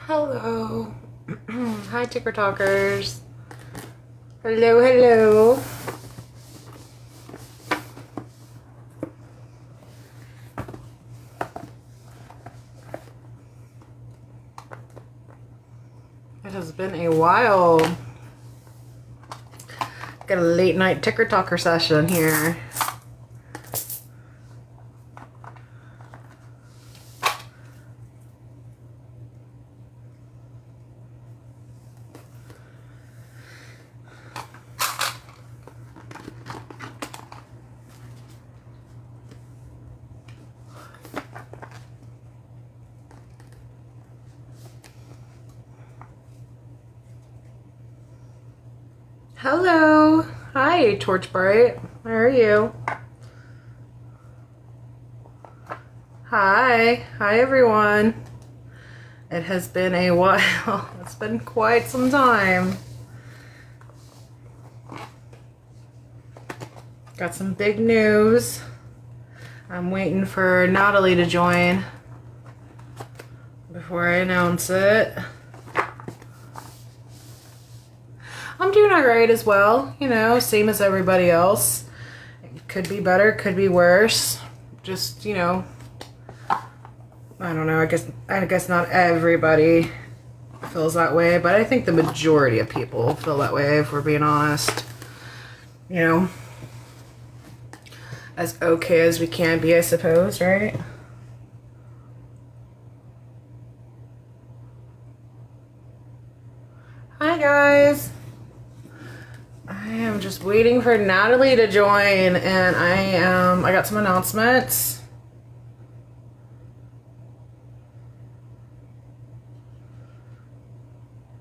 Hello. Hi, Ticker Talkers. Hello, hello. It has been a while. Got a late night Ticker Talker session here. Hello. Hi, Torchbright. How are you? Hi. Hi, everyone. It has been a while. It's been quite some time. Got some big news. I'm waiting for Natalie to join before I announce it. I'm doing alright as well, you know, same as everybody else. It could be better, could be worse. Just, you know, I don't know, I guess not everybody feels that way, but I think the majority of people feel that way, if we're being honest. You know, as okay as we can be, I suppose, right? Hi, guys. I am just waiting for Natalie to join, and I got some announcements.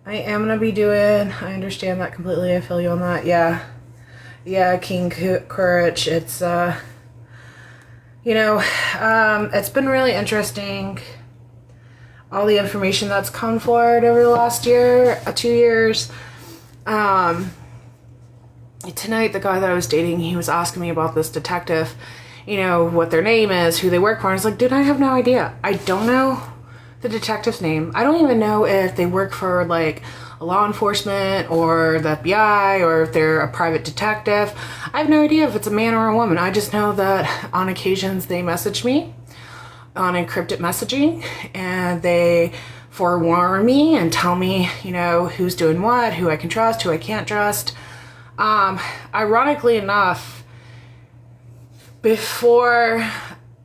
I am gonna be doing, I understand that completely, I feel you on that, yeah, King Courage, it's, you know, it's been really interesting, all the information that's come forward over the last year, 2 years. Tonight, the guy that I was dating, he was asking me about this detective, you know, what their name is, who they work for. And I was like, dude, I have no idea. I don't know the detective's name. I don't even know if they work for, like, law enforcement or the FBI or if they're a private detective. I have no idea if it's a man or a woman. I just know that on occasions they message me on encrypted messaging and they forewarn me and tell me, you know, who's doing what, who I can trust, who I can't trust. Ironically enough, before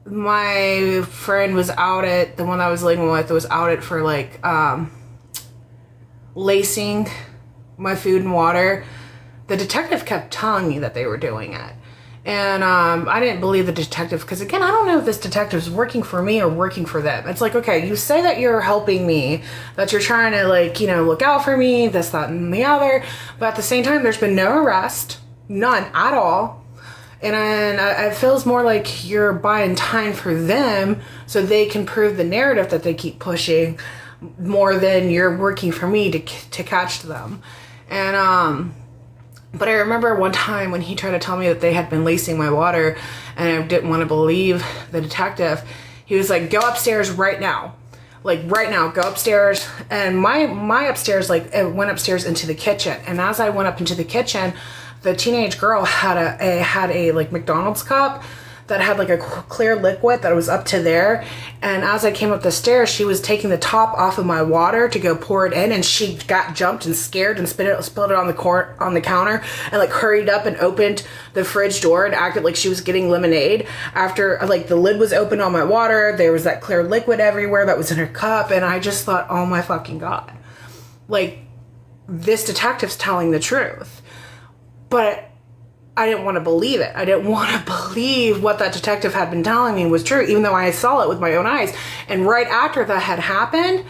my friend was outed, the one that I was living with was outed for like lacing my food and water, the detective kept telling me that they were doing it. And I didn't believe the detective because, again, I don't know if this detective is working for me or working for them. It's like, okay, you say that you're helping me, that you're trying to, like, you know, look out for me, this, that, and the other. But at the same time, there's been no arrest, none at all. And it feels more like you're buying time for them so they can prove the narrative that they keep pushing more than you're working for me to catch them. And, but I remember one time when he tried to tell me that they had been lacing my water and I didn't want to believe the detective. He was like, go upstairs right now. Like right now, go upstairs. And my upstairs, like it went upstairs into the kitchen. And as I went up into the kitchen, the teenage girl had a like McDonald's cup that had like a clear liquid that was up to there. And as I came up the stairs, she was taking the top off of my water to go pour it in, and she got jumped and scared and spilled it on the counter and like hurried up and opened the fridge door and acted like she was getting lemonade. After like the lid was open on my water, there was that clear liquid everywhere that was in her cup, and I just thought, oh my fucking God. Like, this detective's telling the truth. But I didn't want to believe it. I didn't want to believe what that detective had been telling me was true, even though I saw it with my own eyes. And right after that had happened,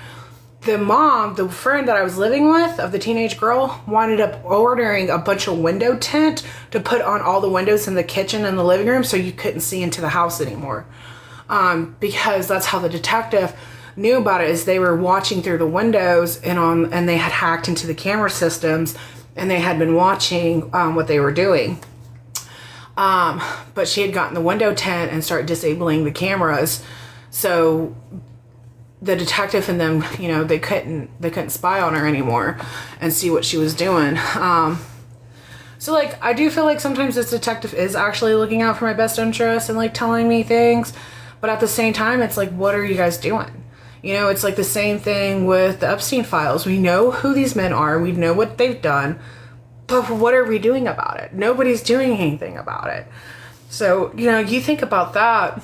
the mom, the friend that I was living with of the teenage girl, wound up ordering a bunch of window tint to put on all the windows in the kitchen and the living room so you couldn't see into the house anymore. Because that's how the detective knew about it, is they were watching through the windows and they had hacked into the camera systems and they had been watching what they were doing. But she had gotten the window tint and started disabling the cameras. So the detective and them, you know, they couldn't spy on her anymore and see what she was doing. So like, I do feel like sometimes this detective is actually looking out for my best interest and like telling me things, but at the same time, it's like, what are you guys doing? You know, it's like the same thing with the Epstein files. We know who these men are. We know what they've done, but what are we doing about it? Nobody's doing anything about it. So, you know, you think about that.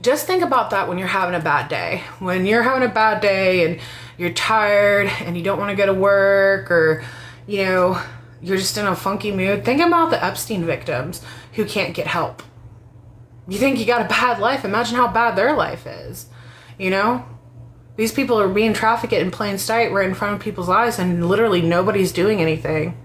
Just think about that when you're having a bad day. When you're having a bad day and you're tired and you don't want to go to work, or, you know, you're just in a funky mood. Think about the Epstein victims who can't get help. You think you got a bad life? Imagine how bad their life is. You know? These people are being trafficked in plain sight right in front of people's eyes, and literally nobody's doing anything.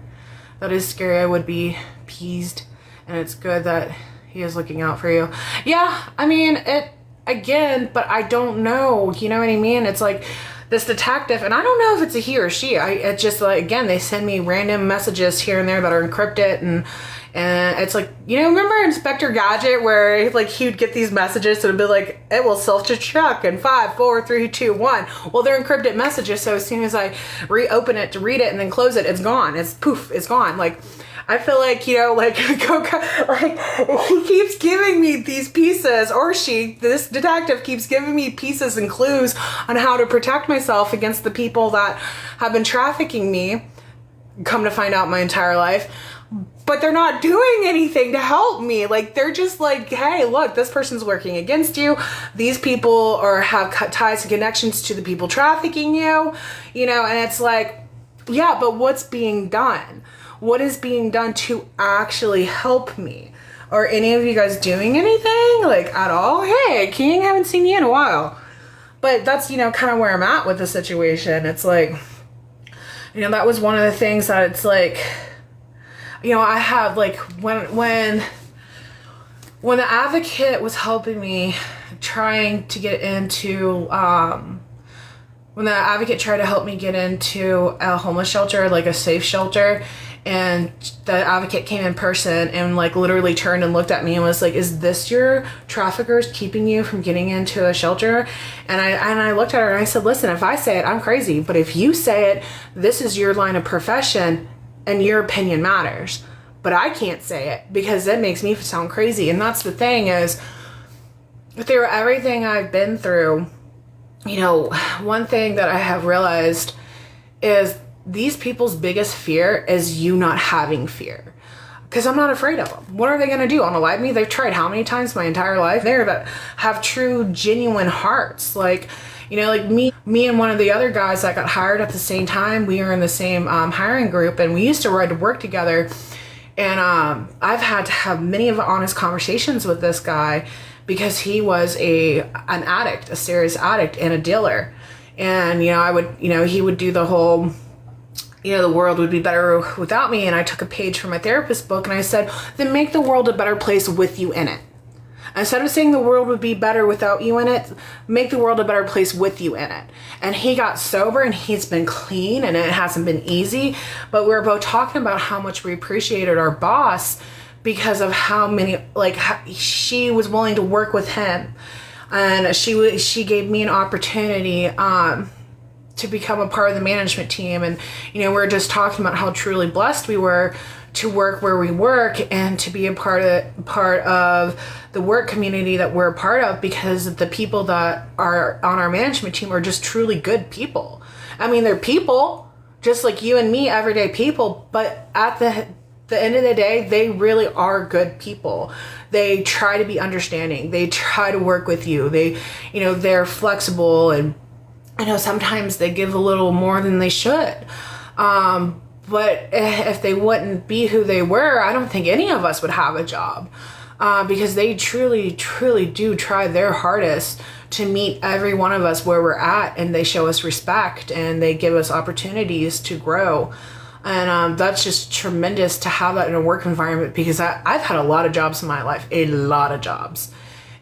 That is scary. I would be peeved. And it's good that he is looking out for you. Yeah, I mean, it, again, but I don't know. You know what I mean? It's like this detective, and I don't know if it's a he or she. It's just like, again, they send me random messages here and there that are encrypted, and it's like, you know, remember Inspector Gadget where like he would get these messages and it'd be like, it will self-destruct in 5, 4, 3, 2, 1. Well, they're encrypted messages, so as soon as I reopen it to read it and then close it, it's gone. It's poof, it's gone. Like, I feel like, you know, like, like he keeps giving me these pieces, or this detective keeps giving me pieces and clues on how to protect myself against the people that have been trafficking me, come to find out my entire life. But they're not doing anything to help me. Like, they're just like, hey, look, this person's working against you. These people have ties and connections to the people trafficking you, you know, and it's like, yeah, but what's being done? What is being done to actually help me? Are any of you guys doing anything, like, at all? Hey, King, haven't seen you in a while. But that's, you know, kind of where I'm at with the situation. It's like, you know, that was one of the things that it's like, you know, I have, like, when the advocate was helping me trying to get into, when the advocate tried to help me get into a homeless shelter, like a safe shelter, and the advocate came in person and like literally turned and looked at me and was like, is this your traffickers keeping you from getting into a shelter? And I looked at her and I said, listen, if I say it, I'm crazy. But if you say it, this is your line of profession and your opinion matters. But I can't say it because it makes me sound crazy. And that's the thing is, through everything I've been through, you know, one thing that I have realized is these people's biggest fear is you not having fear. Because I'm not afraid of them. What are they going to do? Unalive me? They've tried how many times my entire life? They're that have true, genuine hearts. Like, you know, like me and one of the other guys that got hired at the same time, we were in the same hiring group, and we used to ride to work together. And I've had to have many of honest conversations with this guy because he was an addict, a serious addict and a dealer. And, you know, he would do the whole, you know, the world would be better without me. And I took a page from my therapist book and I said, then make the world a better place with you in it. Instead of saying the world would be better without you in it, make the world a better place with you in it. And he got sober and he's been clean, and it hasn't been easy, but we were both talking about how much we appreciated our boss because of how many, like, she was willing to work with him. And she gave me an opportunity to become a part of the management team. And, you know, we're just talking about how truly blessed we were to work where we work and to be a part of the work community that we're a part of, because the people that are on our management team are just truly good people. I mean, they're people just like you and me, everyday people, but at the end of the day, they really are good people. They try to be understanding. They try to work with you. They, you know, they're flexible, and I know sometimes they give a little more than they should. But if they wouldn't be who they were, I don't think any of us would have a job, because they truly, truly do try their hardest to meet every one of us where we're at, and they show us respect and they give us opportunities to grow. And that's just tremendous to have that in a work environment, because I've had a lot of jobs in my life, a lot of jobs.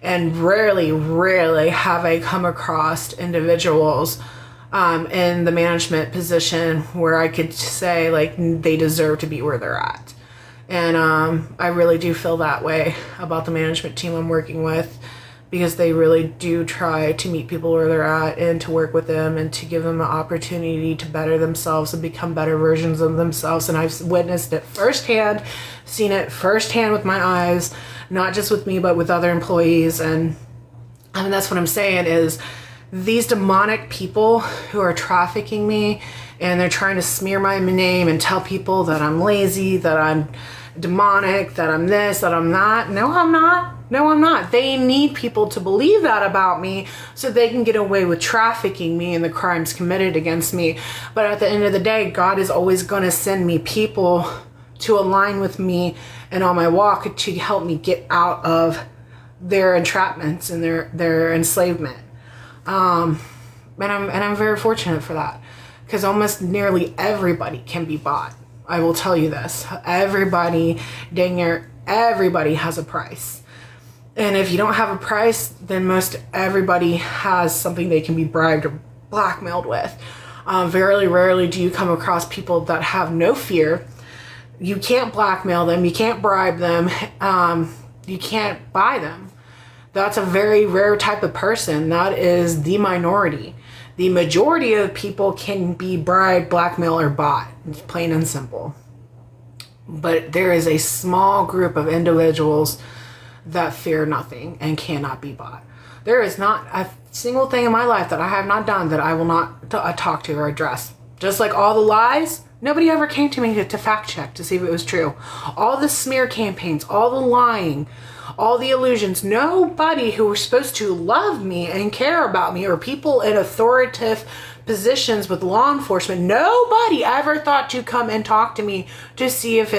And rarely have I come across individuals in the management position where I could say, like, they deserve to be where they're at. And I really do feel that way about the management team I'm working with, because they really do try to meet people where they're at and to work with them and to give them an opportunity to better themselves and become better versions of themselves. And I've witnessed it firsthand, seen it firsthand with my eyes, not just with me, but with other employees. And I mean, that's what I'm saying is these demonic people who are trafficking me and they're trying to smear my name and tell people that I'm lazy, that I'm demonic, that I'm this, that I'm that. No, I'm not. No, I'm not. They need people to believe that about me so they can get away with trafficking me and the crimes committed against me. But at the end of the day, God is always going to send me people to align with me and on my walk to help me get out of their entrapments and their enslavement. And I'm very fortunate for that, because almost nearly everybody can be bought. I will tell you this. Everybody, dang near everybody has a price. And if you don't have a price, then most everybody has something they can be bribed or blackmailed with. Very rarely do you come across people that have no fear. You can't blackmail them. You can't bribe them. You can't buy them. That's a very rare type of person. That is the minority. The majority of people can be bribed, blackmailed, or bought. It's plain and simple. But there is a small group of individuals that fear nothing and cannot be bought. There is not a single thing in my life that I have not done that I will not talk to or address. Just like all the lies, nobody ever came to me to fact check to see if it was true. All the smear campaigns, all the lying, all the illusions, nobody who was supposed to love me and care about me, or people in authoritative positions with law enforcement, nobody ever thought to come and talk to me to see if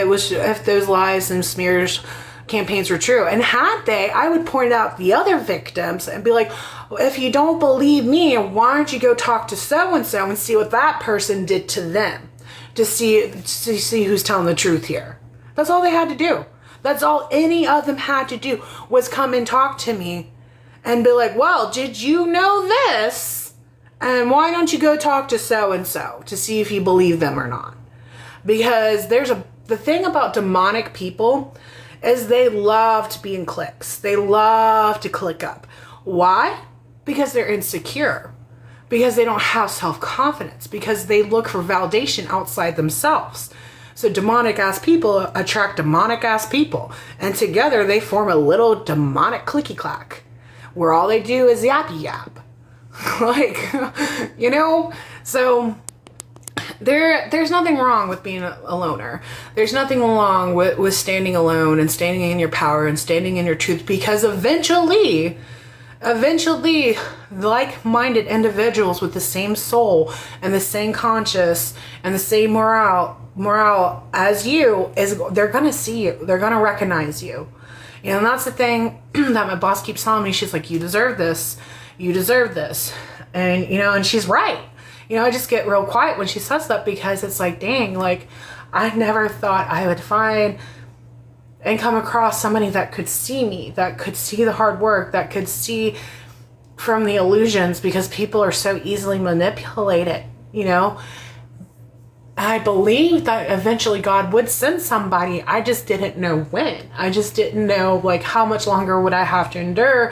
those lies and smears campaigns were true. And had they, I would point out the other victims and be like, well, if you don't believe me, why don't you go talk to so-and-so and see what that person did to them, to see who's telling the truth here. That's all they had to do. That's all any of them had to do, was come and talk to me and be like, well, did you know this? And why don't you go talk to so-and-so to see if you believe them or not? Because the thing about demonic people is they love to be in cliques. They love to click up. Why? Because they're insecure. Because they don't have self-confidence. Because they look for validation outside themselves. So demonic ass people attract demonic ass people. And together they form a little demonic clicky clack, where all they do is yappy yap. So there's nothing wrong with being a loner. There's nothing wrong with standing alone and standing in your power and standing in your truth, because eventually like-minded individuals with the same soul and the same conscience and the same morale as you, they're gonna see you, they're gonna recognize you. And that's the thing that my boss keeps telling me. She's like, you deserve this, and and she's right. I just get real quiet when she says that, because it's like, dang, like I never thought I would find and come across somebody that could see me, that could see the hard work, that could see from the illusions, because people are so easily manipulated. I believe that eventually God would send somebody. I just didn't know when. I just didn't know how much longer would I have to endure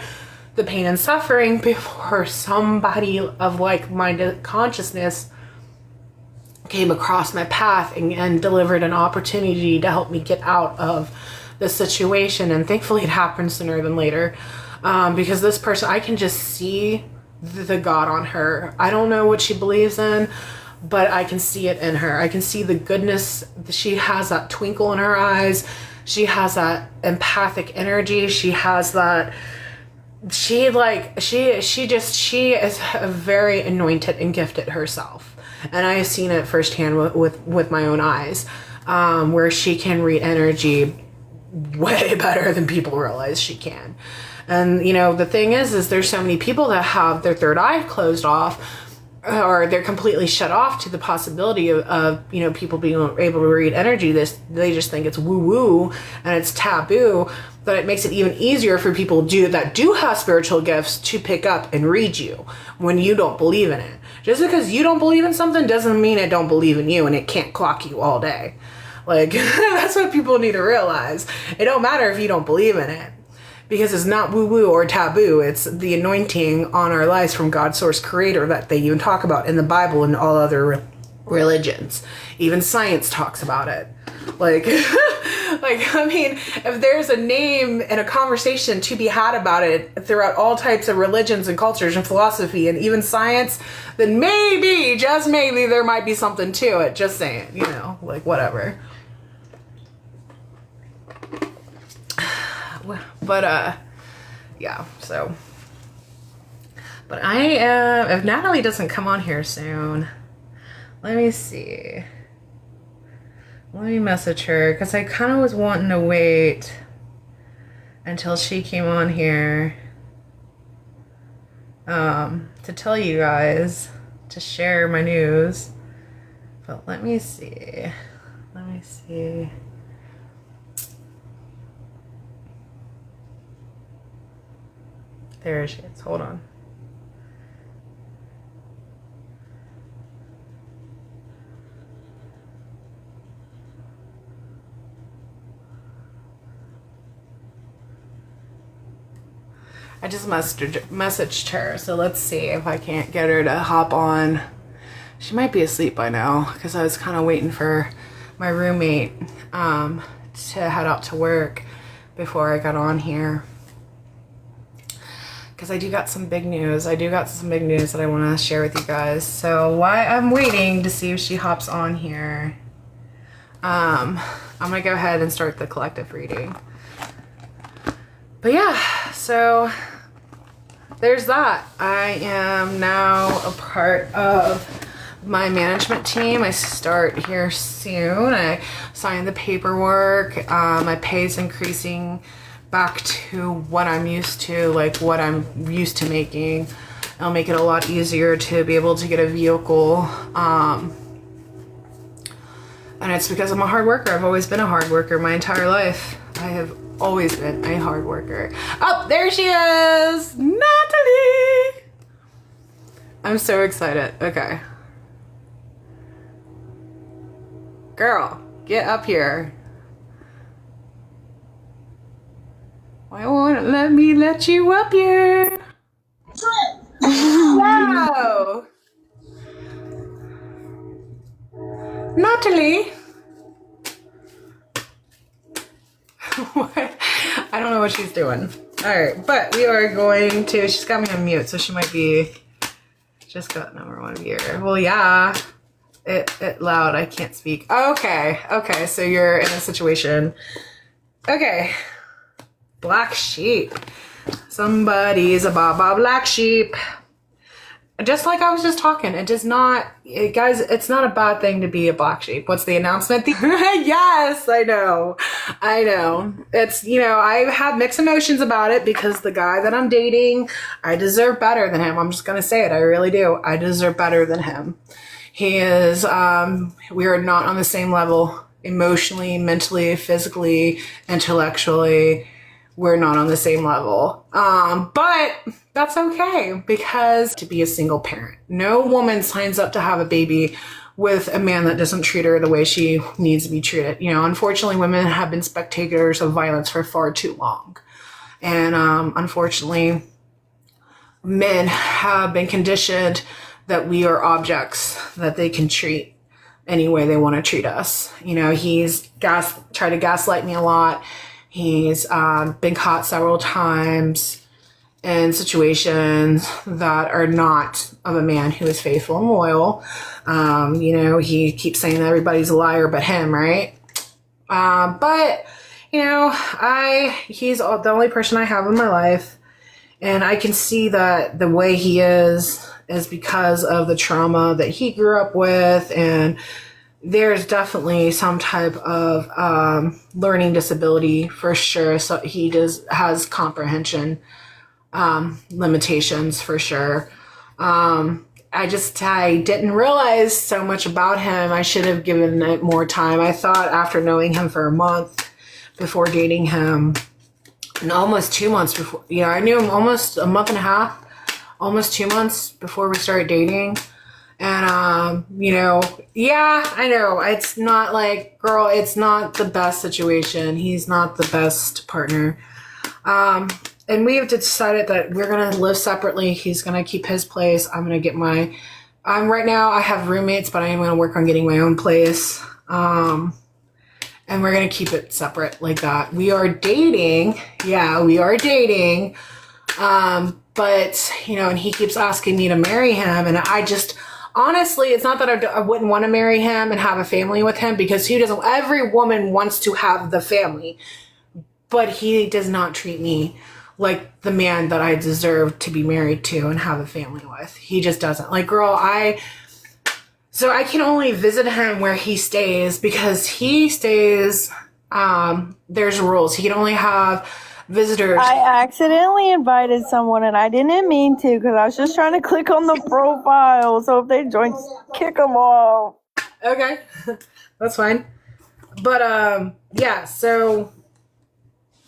the pain and suffering before somebody of like-minded consciousness came across my path and delivered an opportunity to help me get out of the situation. And thankfully it happened sooner than later, because this person, I can just see the God on her. I don't know what she believes in, but I can see it in her. I can see the goodness. She has that twinkle in her eyes. She has that empathic energy. She has that, she is very anointed and gifted herself. And I have seen it firsthand with my own eyes, where she can read energy way better than people realize she can. And, the thing is there's so many people that have their third eye closed off, or they're completely shut off to the possibility of people being able to read energy. They just think it's woo-woo and it's taboo, but it makes it even easier for people that do have spiritual gifts to pick up and read you when you don't believe in it. Just because you don't believe in something doesn't mean it don't believe in you and it can't clock you all day. That's what people need to realize. It don't matter if you don't believe in it. because it's not woo-woo or taboo. It's the anointing on our lives from God's source creator that they even talk about in the Bible and all other religions. Even science talks about it. Like, I mean, if there's a name and a conversation to be had about it throughout all types of religions and cultures and philosophy and even science, then maybe, just maybe, there might be something to it. Just saying, you know, like, whatever. But, yeah, so. But I am, if Natalie doesn't come on here soon, let me see. Let me message her, because I kind of was wanting to wait until she came on here to tell you guys, to share my news. But let me see. Let me see. There she is. Hold on. I just messaged her, so let's see if I can't get her to hop on. She might be asleep by now, because I was kind of waiting for my roommate to head out to work before I got on here. Because I do got some big news. I do got some big news that I want to share with you guys. So while I'm waiting to see if she hops on here, I'm going to go ahead and start the collective reading. But yeah, so there's that. I am now a part of my management team. I start here soon. I signed the paperwork. My pay is increasing back to what I'm used to, like what I'm used to making. It'll make it a lot easier to be able to get a vehicle. And it's because I'm a hard worker. I've always been a hard worker my entire life. I have always been a hard worker. Oh, there she is! Natalie! I'm so excited. Okay. Girl, get up here. Why won't it let me let you up here? Wow! Natalie! What? I don't know what she's doing. Alright, but we are going to, she's got me on mute, so she might be, just got number one viewer. Well, yeah, it loud, I can't speak. Okay, so you're in a situation. Okay, black sheep. Somebody's a black sheep. Just like I was just talking, it does not, guys, it's not a bad thing to be a black sheep. What's the announcement? Yes, I know. It's, you know, I have mixed emotions about it because the guy that I'm dating, I deserve better than him. I'm just going to say it. I really do. I deserve better than him. He is, we are not on the same level emotionally, mentally, physically, intellectually. We're not on the same level. But that's okay, because to be a single parent, no woman signs up to have a baby with a man that doesn't treat her the way she needs to be treated. You know, unfortunately, women have been spectators of violence for far too long. And unfortunately, men have been conditioned that we are objects that they can treat any way they want to treat us. You know, he's tried to gaslight me a lot. He's been caught several times in situations that are not of a man who is faithful and loyal. You know, he keeps saying that everybody's a liar but him, right? But, you know, he's the only person I have in my life. And I can see that the way he is because of the trauma that he grew up with, and there's definitely some type of learning disability for sure. So he has comprehension limitations for sure. I didn't realize so much about him. I should have given it more time. I thought after knowing him for a month before dating him, and almost 2 months before, you know, I knew him almost a month and a half, almost 2 months before we started dating. And, you know, yeah, I know it's not like, girl, it's not the best situation. He's not the best partner. And we have decided that we're going to live separately. He's going to keep his place. I'm going to get right now I have roommates, but I am going to work on getting my own place. And we're going to keep it separate like that. We are dating. Yeah, we are dating. But, and he keeps asking me to marry him. And I just, honestly, it's not that I wouldn't want to marry him and have a family with him, because every woman wants to have the family, but he does not treat me like the man that I deserve to be married to and have a family with. He just doesn't. Like, girl, so I can only visit him where he stays, because he stays, there's rules. He can only have visitors. I accidentally invited someone and I didn't mean to, because I was just trying to click on the profile. So if they join, kick them off. Okay. That's fine. But, yeah, so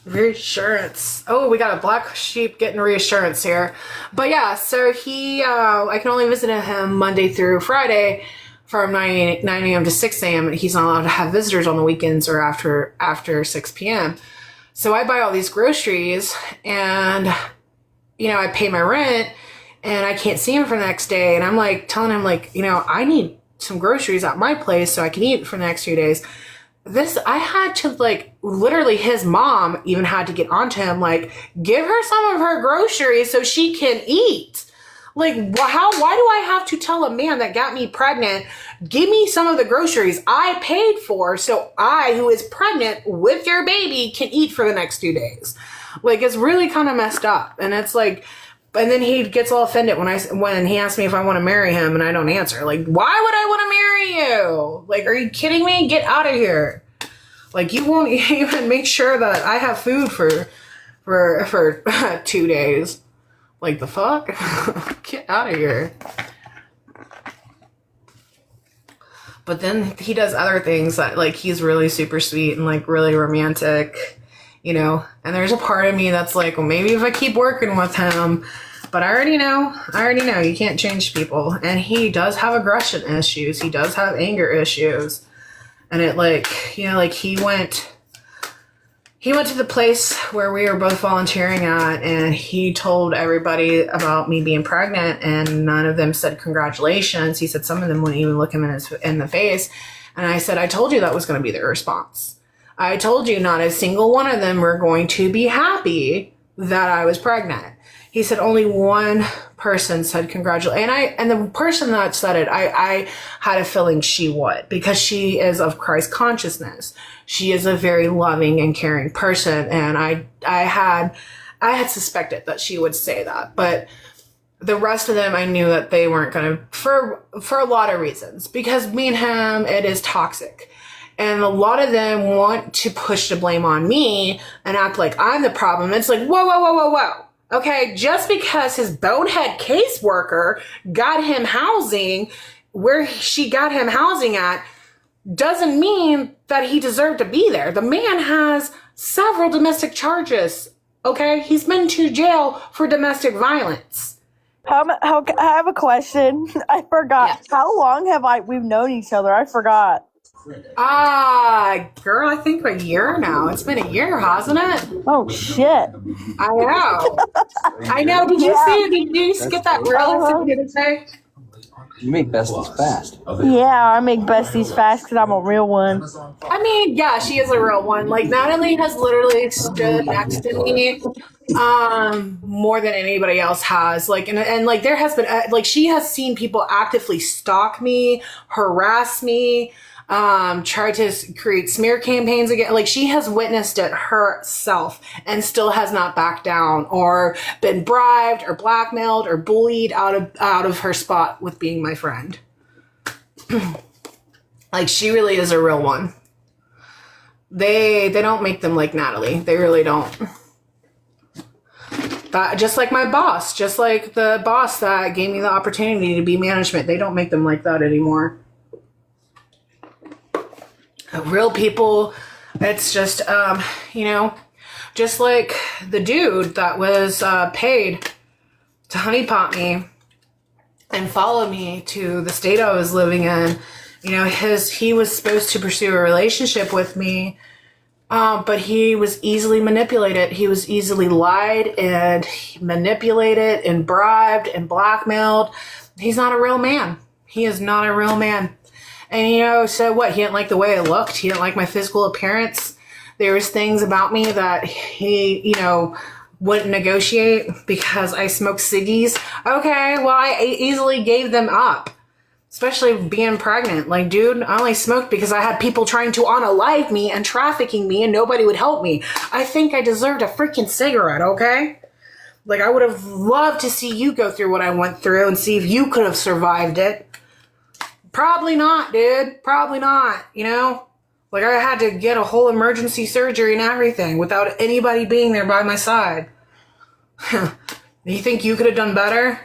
reassurance. Oh, we got a black sheep getting reassurance here. But yeah, so I can only visit him Monday through Friday from 9 a.m. to 6 a.m. and he's not allowed to have visitors on the weekends or after 6 p.m. So I buy all these groceries and, I pay my rent and I can't see him for the next day. And I'm like telling him I need some groceries at my place so I can eat for the next few days. I had to literally his mom even had to get onto him, give her some of her groceries so she can eat. Why do I have to tell a man that got me pregnant, give me some of the groceries I paid for so I, who is pregnant with your baby, can eat for the next 2 days? It's really kind of messed up. And it's and then he gets all offended when he asks me if I want to marry him and I don't answer. Why would I want to marry you? Are you kidding me? Get out of here. You won't even make sure that I have food for 2 days. The fuck? Get out of here. But then he does other things that he's really super sweet and really romantic, and there's a part of me that's well, maybe if I keep working with him. But I already know you can't change people. And he does have aggression issues. He does have anger issues. And it he went to the place where we were both volunteering at, and he told everybody about me being pregnant, and none of them said congratulations. He said some of them wouldn't even look him in the face. And I said, I told you that was going to be their response. I told you not a single one of them were going to be happy that I was pregnant. He said only one person said congratulations. And the person that said it, I had a feeling she would, because she is of Christ consciousness. She is a very loving and caring person. And I had suspected that she would say that. But the rest of them, I knew that they weren't going to, for a lot of reasons. Because me and him, it is toxic. And a lot of them want to push the blame on me and act like I'm the problem. It's whoa, whoa, whoa, whoa, whoa. Okay, just because his bonehead caseworker got him housing where she got him housing at doesn't mean that he deserved to be there. The man has several domestic charges. Okay, he's been to jail for domestic violence. I have a question. I forgot. Yes. How long have we've known each other? I forgot. Girl, I think a year now. It's been a year, hasn't it? Oh, shit. I know. I know. Did you see it? Did you get that reel? Did it say? You make besties fast. Yeah, I make besties fast because I'm a real one. I mean, yeah, she is a real one. Natalie has literally stood next to me more than anybody else has. And there has been, she has seen people actively stalk me, harass me, try to create smear campaigns again. She has witnessed it herself and still has not backed down or been bribed or blackmailed or bullied out of her spot with being my friend. She really is a real one. They don't make them like Natalie. They really don't. That, just like my boss, just like the boss that gave me the opportunity to be management, they don't make them like that anymore. Real people, it's just, just like the dude that was paid to honeypot me and follow me to the state I was living in. He was supposed to pursue a relationship with me But he was easily manipulated. He was easily lied and manipulated and bribed and blackmailed. He's not a real man. He is not a real man. And, so what? He didn't like the way I looked. He didn't like my physical appearance. There was things about me that he, wouldn't negotiate because I smoked ciggies. Okay, well, I easily gave them up. Especially being pregnant. Like, dude, I only smoked because I had people trying to unalive me and trafficking me and nobody would help me. I think I deserved a freaking cigarette, okay? Like, I would have loved to see you go through what I went through and see if you could have survived it. Probably not, dude. Probably not, Like, I had to get a whole emergency surgery and everything without anybody being there by my side. You think you could have done better?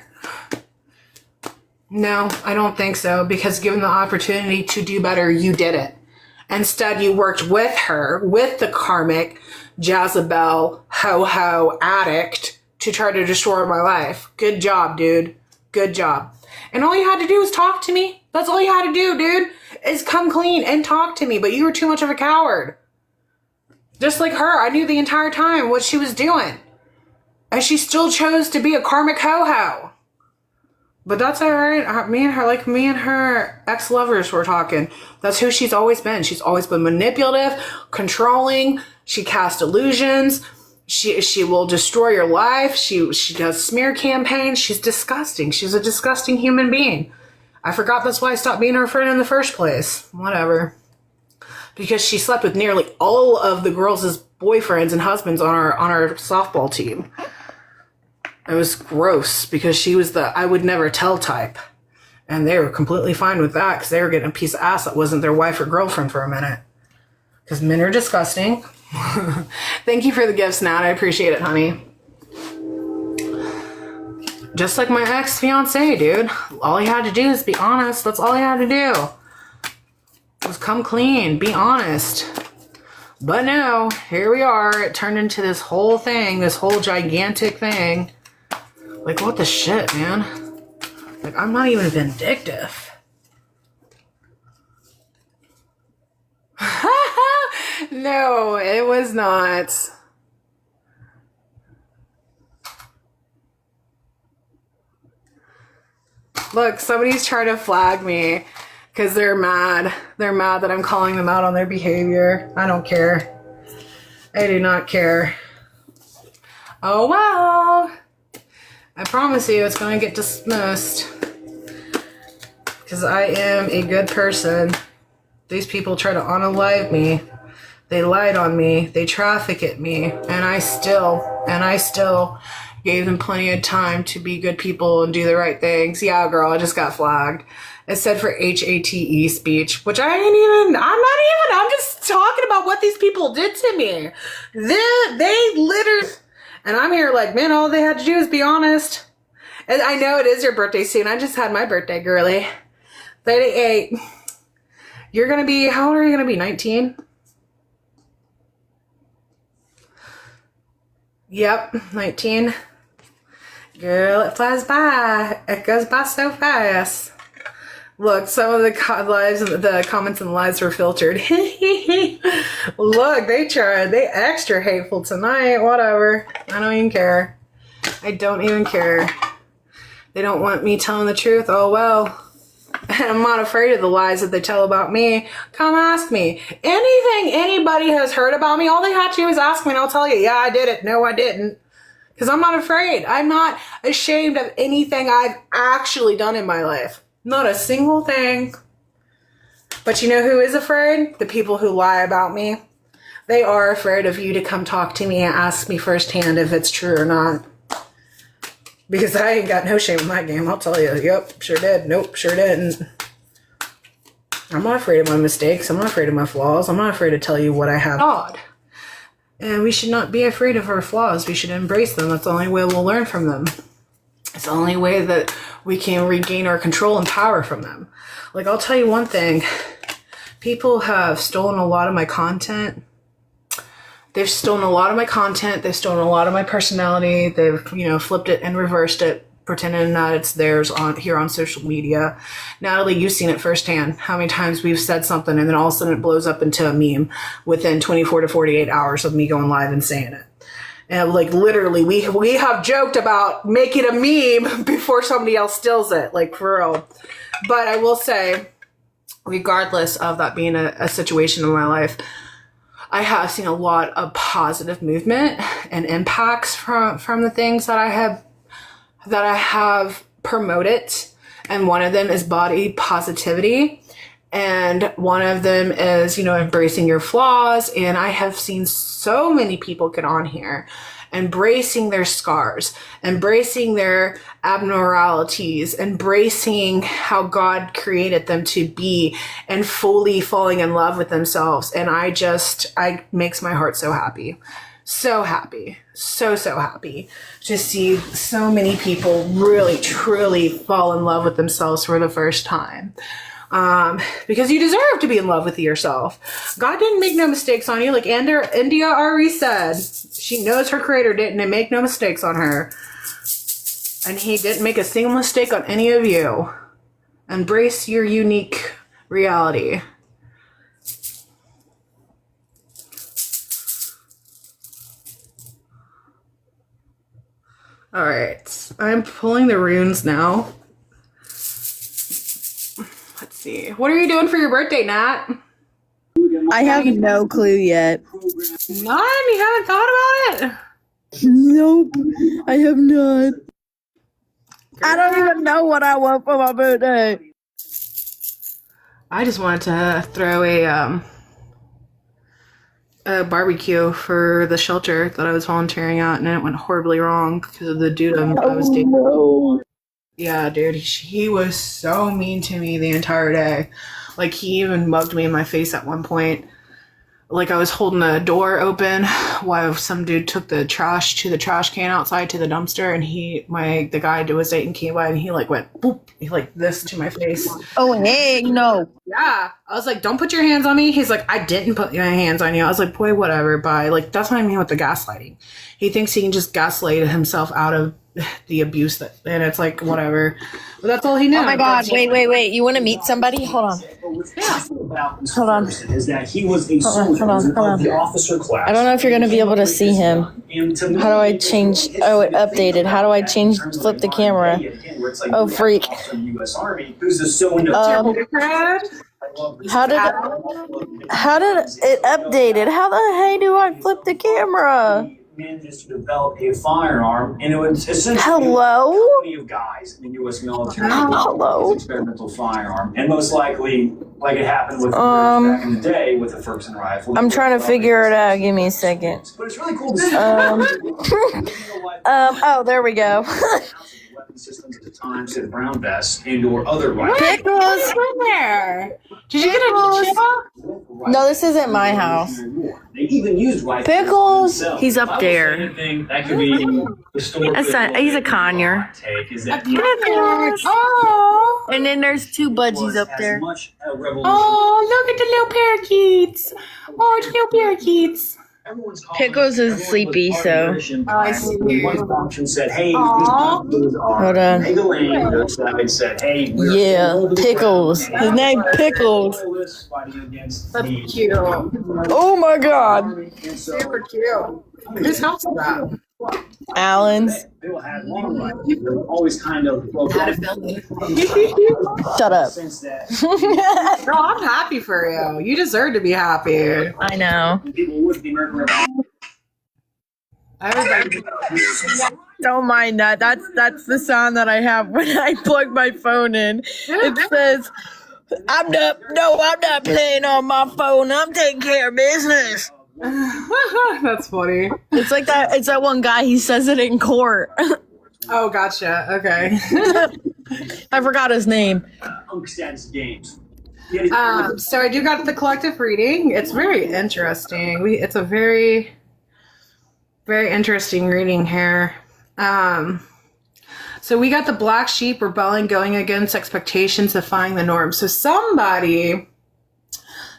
No, I don't think so, because given the opportunity to do better, you did it. Instead, you worked with her, with the karmic Jezebel ho-ho addict to try to destroy my life. Good job, dude. Good job. And all you had to do was talk to me. That's all you had to do, dude, is come clean and talk to me, but you were too much of a coward. Just like her, I knew the entire time what she was doing. And she still chose to be a karmic ho-ho. But that's all right. Me and her ex-lovers were talking. That's who she's always been. She's always been manipulative, controlling. She casts illusions. She will destroy your life. She does smear campaigns. She's disgusting. She's a disgusting human being. I forgot that's why I stopped being her friend in the first place. Whatever. Because she slept with nearly all of the girls' boyfriends and husbands on our softball team. It was gross because she was the I would never tell type. And they were completely fine with that because they were getting a piece of ass that wasn't their wife or girlfriend for a minute. Because men are disgusting. Thank you for the gifts, Nat. I appreciate it, honey. Just like my ex-fiance, dude. All he had to do is be honest. That's all he had to do. Was come clean. Be honest. But no, here we are. It turned into this whole thing. This whole gigantic thing. Like, what the shit, man? Like, I'm not even vindictive. No, it was not. Look, somebody's trying to flag me because they're mad. They're mad that I'm calling them out on their behavior. I don't care. I do not care. Oh, well. I promise you it's going to get dismissed because I am a good person. These people try to unalive me. They lied on me. They trafficked me. And I still gave them plenty of time to be good people and do the right things. Yeah, girl, I just got flagged. It said for HATE speech, which I'm just talking about what these people did to me. They literally... And I'm here like, man, all they had to do is be honest. And I know it is your birthday soon. I just had my birthday, girly. 38. You're going to be, how old are you going to be? 19? Yep, 19. Girl, it flies by. It goes by so fast. Look, some of the comments and lives were filtered. Look, they tried. They extra hateful tonight. Whatever. I don't even care. I don't even care. They don't want me telling the truth. Oh, well. I'm not afraid of the lies that they tell about me. Come ask me. Anything anybody has heard about me, all they have to do is ask me and I'll tell you, yeah, I did it. No, I didn't. Because I'm not afraid. I'm not ashamed of anything I've actually done in my life. Not a single thing. But you know who is afraid? The people who lie about me. They are afraid of you to come talk to me and ask me firsthand if it's true or not. Because I ain't got no shame in my game. I'll tell you. Yep, sure did. Nope, sure didn't. I'm not afraid of my mistakes. I'm not afraid of my flaws. I'm not afraid to tell you what I have. God. And we should not be afraid of our flaws. We should embrace them. That's the only way we'll learn from them. It's the only way that we can regain our control and power from them. Like, I'll tell you one thing. People have stolen a lot of my content. They've stolen a lot of my content. They've stolen a lot of my personality. They've, flipped it and reversed it pretending that it's theirs on here on social media. Natalie, you've seen it firsthand. How many times we've said something and then all of a sudden it blows up into a meme within 24 to 48 hours of me going live and saying it. And like literally, we have joked about making a meme before somebody else steals it, like for real. But I will say, regardless of that being a situation in my life, I have seen a lot of positive movement and impacts from the things that I have promoted. And one of them is body positivity. And one of them is, embracing your flaws. And I have seen so many people get on here embracing their scars, embracing their abnormalities, embracing how God created them to be, and fully falling in love with themselves. And I makes my heart so happy. So happy. So happy to see so many people really, truly fall in love with themselves for the first time. Because you deserve to be in love with yourself. God didn't make no mistakes on you. Like India already said, she knows her creator didn't make no mistakes on her. And he didn't make a single mistake on any of you. Embrace your unique reality. All right, I'm pulling the runes now. Let's see. What are you doing for your birthday, Nat? I have no clue yet. None? You haven't thought about it? Nope, I have not. I don't even know what I want for my birthday. I just wanted to throw a barbecue for the shelter that I was volunteering at, and it went horribly wrong because of the dude I was dating. No. Yeah, dude, he was so mean to me the entire day. Like, he even mugged me in my face at one point. Like, I was holding a door open while some dude took the trash to the trash can outside to the dumpster, and the guy I was dating came by, and he like went boop, he like this to my face. Oh, heck no. Yeah, I was like, don't put your hands on me. He's like, I didn't put my hands on you. I was like, boy, whatever, bye. Like, that's what I mean with the gaslighting. He thinks he can just gaslight himself out of the abuse and it's like, whatever. But that's all he knows. Oh my God, wait. You want to meet somebody? Hold on. Yeah. Hold on. Is that he was a soldier of the officer class. I don't know if you're going to be able to see him. How do I change? Oh, it updated. How do I flip the camera? Oh, freak. How did it updated? How the heck do I flip the camera? Manages to develop a firearm, and it was essentially Hello? a company of guys in the U.S. military. Hello? Experimental firearm, and most likely, like it happened with the British back in the day with the Ferguson rifle. I'm trying to figure it out. Give me a second. But it's really cool to see. Oh, there we go. Weapon systems at the time said brown vests and/or other rifles. Pickles. There. Did you get a chill? No, this isn't my house. They even used rifles. Pickles. themselves. He's up there. Anything that could be He's a conure. Pickles. Oh. And then there's two budgies up there. Oh, look at the little parakeets. Oh, the little parakeets. Pickles is sleepy, so. I see. One function said, "Hey, Hold on. said, "Hey, Yeah, Pickles. His name Pickles. That's cute. Oh my God. Super cute. Whose house is that? Alan's. Bill had long rifles. They were always kind of Had a building. Shut up. since that Girl, I'm happy for you. You deserve to be happy. I know. people would be murdering. Everybody. Don't mind that. That's the sound that I have when I plug my phone in. It says, I'm not playing on my phone. I'm taking care of business. That's funny. It's like that. It's that one guy. He says it in court. Oh, gotcha. Okay. I forgot his name. Status games. So I do got the collective reading. It's very interesting. It's a very, very interesting reading here. So we got the black sheep rebelling, going against expectations, defying the norm. So somebody,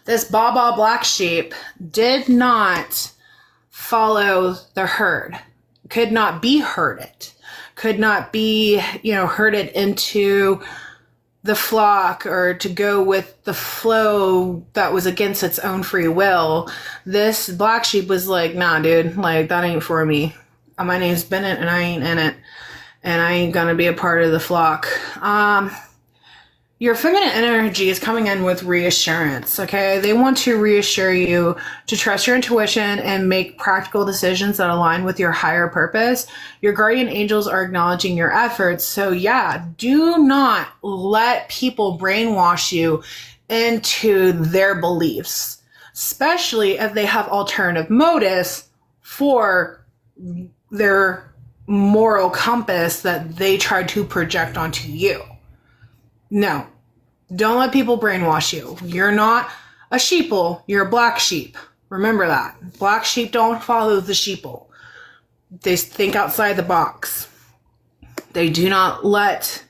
this Baba black sheep, did not follow the herd, could not be herded, could not be, herded into the flock or to go with the flow that was against its own free will. This black sheep was like, nah, dude, like that ain't for me. My name's Bennett and I ain't in it. And I ain't gonna be a part of the flock. Your feminine energy is coming in with reassurance, okay? They want to reassure you to trust your intuition and make practical decisions that align with your higher purpose. Your guardian angels are acknowledging your efforts. So yeah, do not let people brainwash you into their beliefs, especially if they have alternative motives for their moral compass that they try to project onto you. No, don't let people brainwash you. You're not a sheeple, you're a black sheep. Remember that. Black sheep don't follow the sheeple. They think outside the box. They do not let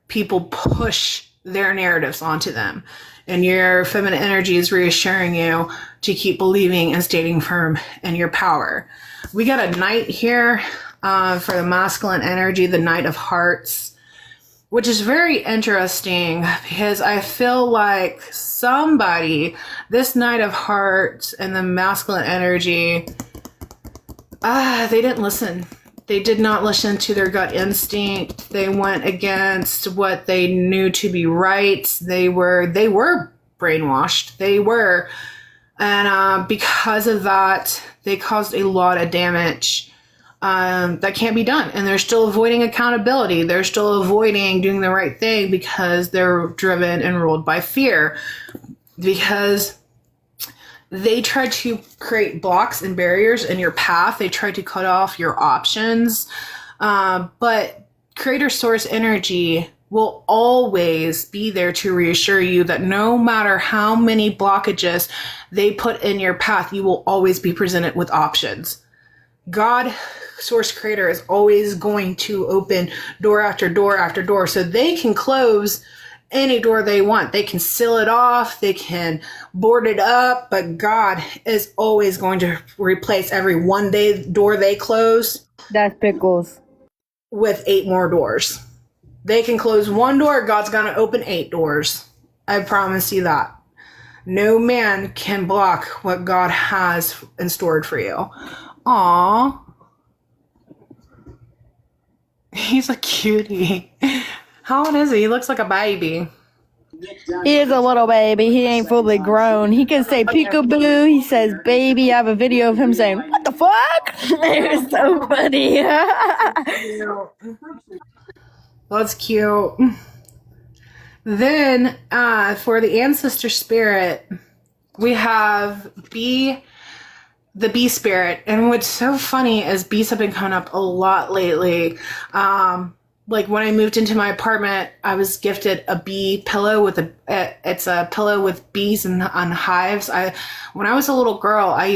people push their narratives onto them. And your feminine energy is reassuring you to keep believing and standing firm in your power. We got a knight here for the masculine energy, the Knight of Hearts, which is very interesting because I feel like this Knight of Hearts and the masculine energy, they didn't listen. They did not listen to their gut instinct. They went against what they knew to be right. They were brainwashed. They were. And because of that, they caused a lot of damage that can't be done. And they're still avoiding accountability. They're still avoiding doing the right thing because they're driven and ruled by fear. Because they try to create blocks and barriers in your path. They try to cut off your options. But creator source energy will always be there to reassure you that no matter how many blockages they put in your path, you will always be presented with options. God, source creator, is always going to open door after door after door, so they can close any door they want. They can seal it off, they can board it up, but God is always going to replace every door they close. That's pickles. With 8 more doors. They can close one door, God's gonna open 8 doors. I promise you that. No man can block what God has in store for you. Aww. He's a cutie. How old is he? He looks like a baby. He is a little baby. He ain't fully grown. He can say peekaboo. He says baby. I have a video of him saying, what the fuck? It was so funny. That's cute. Then, for the ancestor spirit, we have the bee spirit. And what's so funny is bees have been coming up a lot lately. Like when I moved into my apartment, I was gifted a bee pillow it's a pillow with bees and on hives. When I was a little girl, I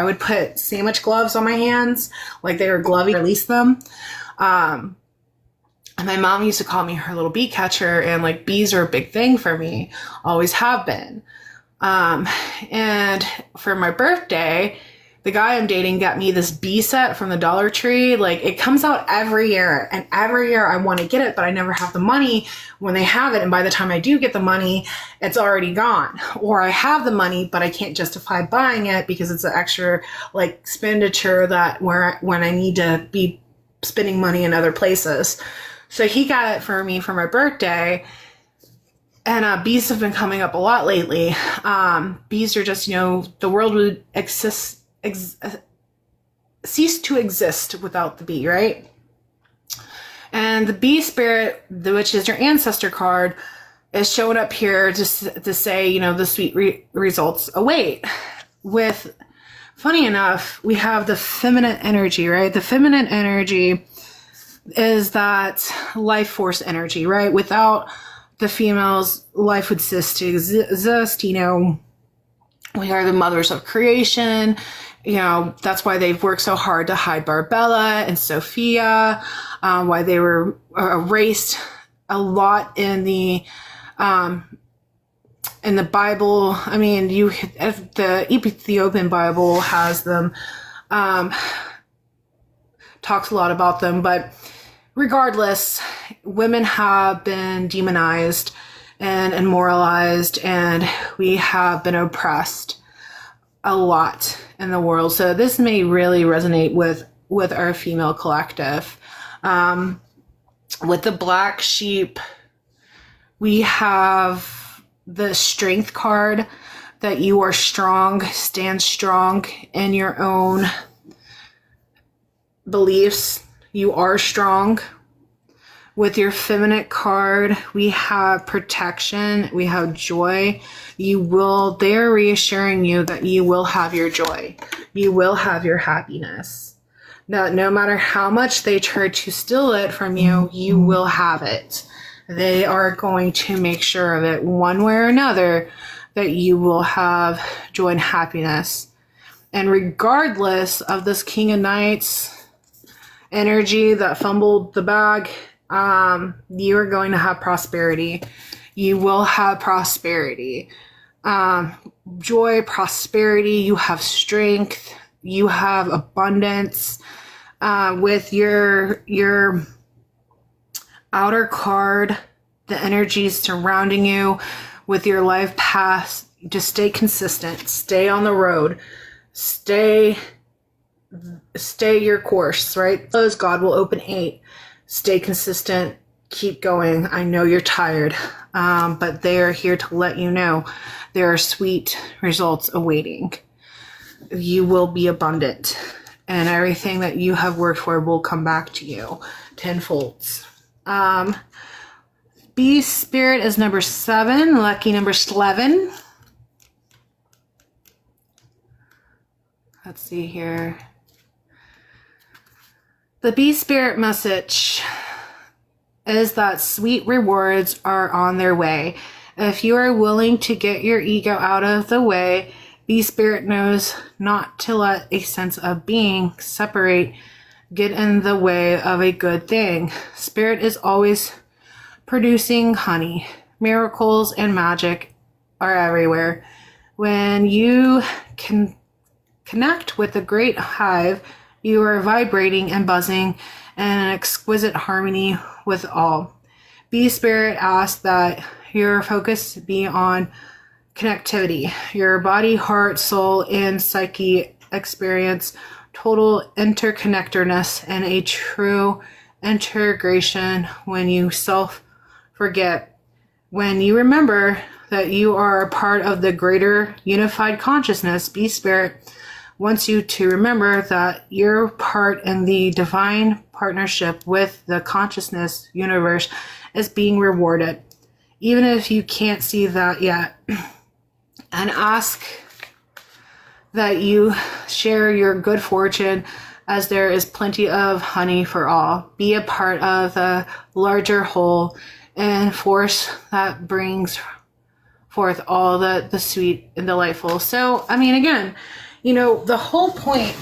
would put sandwich gloves on my hands, like they were glovey, release them. And my mom used to call me her little bee catcher, and like bees are a big thing for me, always have been. And for my birthday, the guy I'm dating got me this bee set from the Dollar Tree. Like it comes out every year, and every year I want to get it, but I never have the money when they have it. And by the time I do get the money, it's already gone. Or I have the money, but I can't justify buying it because it's an extra like expenditure when I need to be spending money in other places. So he got it for me for my birthday. And bees have been coming up a lot lately. Bees are just, the world would cease to exist without the bee, right? And the bee spirit, which is your ancestor card, is showing up here to say, the sweet results await. Funny enough, we have the feminine energy, right? The feminine energy is that life force energy, right? Without the females, life would cease to exist. We are the mothers of creation. That's why they've worked so hard to hide Barbella and Sophia, why they were erased a lot in the Bible. I mean, the Ethiopian Bible has them talks a lot about them. But regardless, women have been demonized and immoralized, and we have been oppressed a lot in the world. So this may really resonate with our female collective. With the black sheep, we have the strength card, that you are strong, stand strong in your own beliefs. You are strong. With your feminine card, we have protection, we have joy. They're reassuring you that you will have your joy. You will have your happiness. That no matter how much they try to steal it from you, you will have it. They are going to make sure of it one way or another, that you will have joy and happiness. And regardless of this King of Knights energy that fumbled the bag, you are going to have prosperity. You will have prosperity. Joy, prosperity, you have strength, you have abundance. With your outer card, the energies surrounding you, with your life path, just stay consistent, stay on the road, stay your course, right? Those God will open 8. Stay consistent, keep going. I know you're tired, but they are here to let you know there are sweet results awaiting. You will be abundant, and everything that you have worked for will come back to you tenfold. Bee Spirit is number 7, lucky number 11. Let's see here. The Bee Spirit message is that sweet rewards are on their way. If you are willing to get your ego out of the way, Bee Spirit knows not to let a sense of being get in the way of a good thing. Spirit is always producing honey. Miracles and magic are everywhere. When you can connect with the great hive, you are vibrating and buzzing in an exquisite harmony with all. Bee Spirit asks that your focus be on connectivity. Your body, heart, soul, and psyche experience total interconnectedness and a true integration when you self-forget. When you remember that you are a part of the greater unified consciousness, Bee Spirit wants you to remember that your part in the divine partnership with the consciousness universe is being rewarded, even if you can't see that yet. And ask that you share your good fortune, as there is plenty of honey for all. Be a part of the larger whole and force that brings forth all the sweet and delightful. So, I mean, again, the whole point